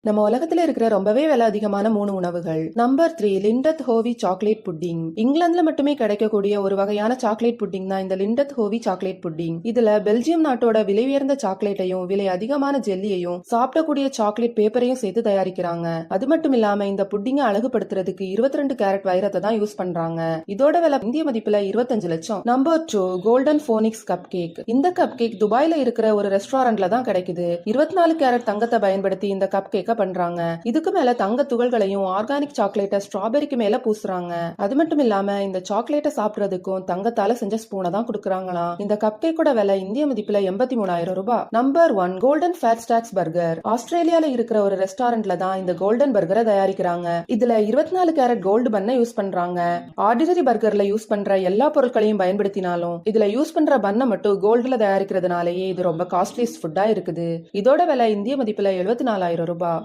நம்ம உலகத்துல இருக்கிற ரொம்பவே விலை அதிகமான 3 உணவுகள். Number 3 Lindeth Howe chocolate pudding. இங்கிலாந்துல மட்டுமே கிடைக்கக்கூடிய ஒரு வகையான சாக்லேட் புட்டிங் தான் இந்த லிண்டத் ஹோவி சாக்லேட் புட்டிங். இதுல பெல்ஜியம் நாட்டோட விலை உயர்ந்த சாக்லேட்டையும் விலை அதிகமான ஜெல்லியையும் சாப்பிடக்கூடிய சாக்லேட் பேப்பரையும் சேர்த்து தயாரிக்கிறாங்க. அது மட்டும் இல்லாம இந்த புட்டிங்கை அழகுபடுத்துறதுக்கு 22 கேரட் வைரத்தை தான் யூஸ் பண்றாங்க. இதோட விலை இந்திய மதிப்புல 25 லட்சம். Number 2 golden phonics cup cake. இந்த கப் கேக் துபாயில இருக்கிற ஒரு ரெஸ்டாரண்ட்ல தான் கிடைக்குது. 24 கேரட் தங்கத்தை பயன்படுத்தி இந்த கப் கேக் பண்றாங்க. இதுக்கு மேல தங்க துகள்களையும் ஆர்கானிக் சாக்லேட்டை ஸ்ட்ராபெரிக்கு மேல பூசுறாங்க. அது மட்டும் இல்லாம இந்த சாக்லேட்டை சாப்பிடுறதுக்கும் தங்கத்தால செஞ்ச ஸ்பூனை தான் கொடுக்கறாங்களாம். இந்த கப் கேக்கோட விலை இந்திய மதிப்புல 83,000 ரூபாய். Number 1 golden fat stacks burger. ஆஸ்திரேலியால இருக்கிற ஒரு ரெஸ்டாரண்ட்ல தான் இந்த கோல்டன் பர்கரை தயாரிக்கிறாங்க. இதுல 24 கேரட் கோல்டு பண்ணை யூஸ் பண்றாங்க. ஆர்டினரி பர்கர்ல யூஸ் பண்ற எல்லா பொருட்களையும் பயன்படுத்தினாலும் இதுல யூஸ் பண்ற பண்ணை மட்டும் கோல்டுல தயாரிக்கிறதுனாலயே இது ரொம்ப காஸ்ட்லியஸ்ட் ஃபுட்டா இருக்குது. இதோட விலை இந்திய மதிப்புல 74,000 ரூபாய்.